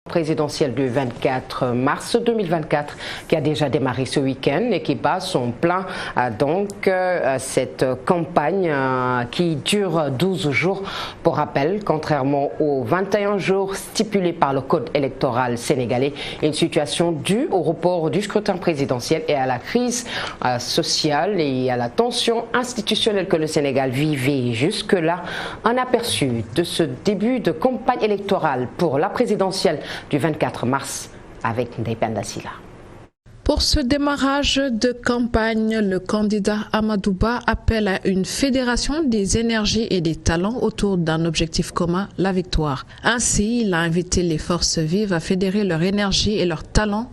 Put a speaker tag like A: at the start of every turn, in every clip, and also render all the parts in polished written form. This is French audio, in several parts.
A: Présidentielle du 24 mars 2024 qui a déjà démarré ce week-end et qui bat son plein cette campagne qui dure 12 jours. Pour rappel, contrairement aux 21 jours stipulés par le code électoral sénégalais, une situation due au report du scrutin présidentiel et à la crise sociale et à la tension institutionnelle que le Sénégal vivait jusque-là. Un aperçu de ce début de campagne électorale pour la présidentielle du 24 mars avec Ndeye Penda Sylla.
B: Pour ce démarrage de campagne, le candidat Amadou Ba appelle à une fédération des énergies et des talents autour d'un objectif commun, la victoire. Ainsi, il a invité les forces vives à fédérer leur énergie et leurs talents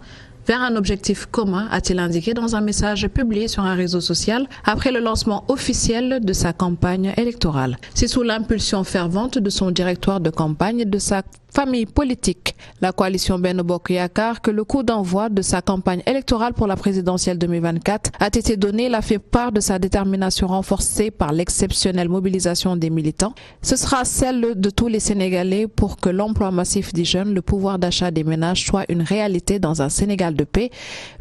B: vers un objectif commun, a-t-il indiqué dans un message publié sur un réseau social après le lancement officiel de sa campagne électorale. C'est sous l'impulsion fervente de son directoire de campagne et de sa famille politique, la coalition Benno Bokk Yakaar, que le coup d'envoi de sa campagne électorale pour la présidentielle 2024 a été donné. Il a fait part de sa détermination renforcée par l'exceptionnelle mobilisation des militants. Ce sera celle de tous les Sénégalais pour que l'emploi massif des jeunes, le pouvoir d'achat des ménages soit une réalité dans un Sénégal de paix,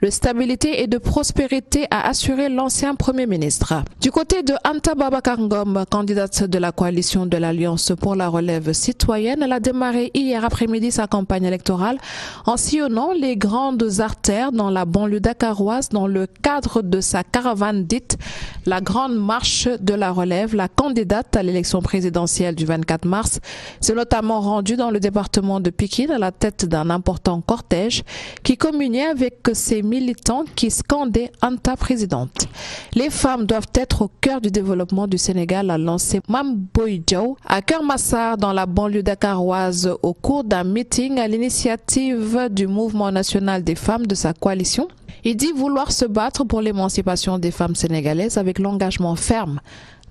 B: de stabilité et de prospérité, a assuré l'ancien Premier ministre. Du côté de Anta Babacar Ngom, candidate de la coalition de l'Alliance pour la relève citoyenne, elle a démarré hier après-midi sa campagne électorale en sillonnant les grandes artères dans la banlieue dakaroise dans le cadre de sa caravane dite la Grande Marche de la Relève. La candidate à l'élection présidentielle du 24 mars s'est notamment rendue dans le département de Pikine à la tête d'un important cortège qui communiait avec ses militants qui scandaient Anta présidente. Les femmes doivent être au cœur du développement du Sénégal, a lancé Mame Boye Diao à Keur Massar dans la banlieue dakaroise au cours d'un meeting à l'initiative du mouvement national des femmes de sa coalition. Il dit vouloir se battre pour l'émancipation des femmes sénégalaises avec l'engagement ferme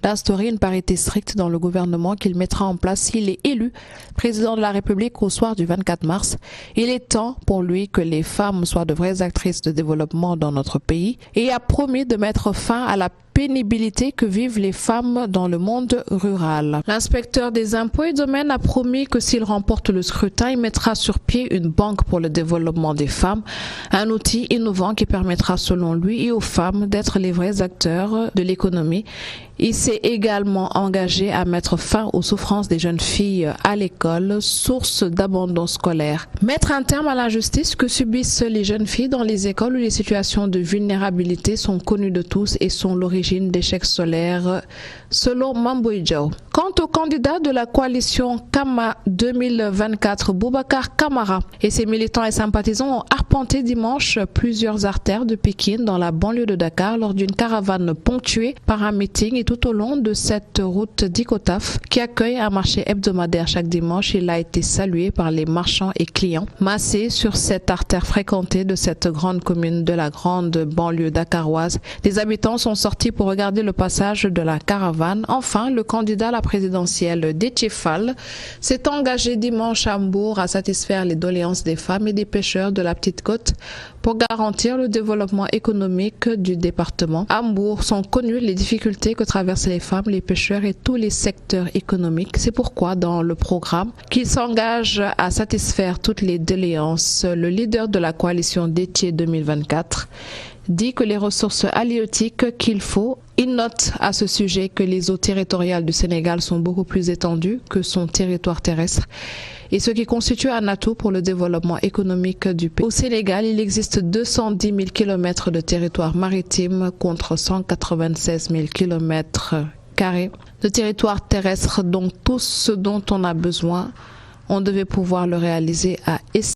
B: d'instaurer une parité stricte dans le gouvernement qu'il mettra en place s'il est élu président de la République au soir du 24 mars. Il est temps pour lui que les femmes soient de vraies actrices de développement dans notre pays et a promis de mettre fin à la pénibilité que vivent les femmes dans le monde rural. L'inspecteur des impôts et domaines a promis que s'il remporte le scrutin, il mettra sur pied une banque pour le développement des femmes, un outil innovant qui permettra selon lui et aux femmes d'être les vrais acteurs de l'économie. Il s'est également engagé à mettre fin aux souffrances des jeunes filles à l'école, source d'abandon scolaire. Mettre un terme à l'injustice que subissent les jeunes filles dans les écoles où les situations de vulnérabilité sont connues de tous et sont l'origine d'échecs scolaires, selon Mame Boye Diao. Quant au candidat de la coalition Kama 2024, Boubacar Camara, et ses militants et sympathisants ont arpenté dimanche plusieurs artères de Pikine dans la banlieue de Dakar lors d'une caravane ponctuée par un meeting. Et tout au long de cette route d'Icotaf qui accueille un marché hebdomadaire chaque dimanche, il a été salué par les marchands et clients massés sur cette artère fréquentée de cette grande commune de la grande banlieue dakaroise. Des habitants sont sortis pour regarder le passage de la caravane. Enfin, le candidat à la présidentielle Déthié Fall s'est engagé dimanche à Mbour à satisfaire les doléances des femmes et des pêcheurs de la Petite Côte pour garantir le développement économique du département. À Mbour sont connues les difficultés que traversent les femmes, les pêcheurs et tous les secteurs économiques. C'est pourquoi dans le programme qu'il s'engage à satisfaire toutes les doléances, le leader de la coalition Déthié 2024 dit que les ressources halieutiques qu'il faut. Il note à ce sujet que les eaux territoriales du Sénégal sont beaucoup plus étendues que son territoire terrestre et ce qui constitue un atout pour le développement économique du pays. Au Sénégal, il existe 210 000 km de territoire maritime contre 196 000 km² de territoire terrestre, donc tout ce dont on a besoin, on devait pouvoir le réaliser à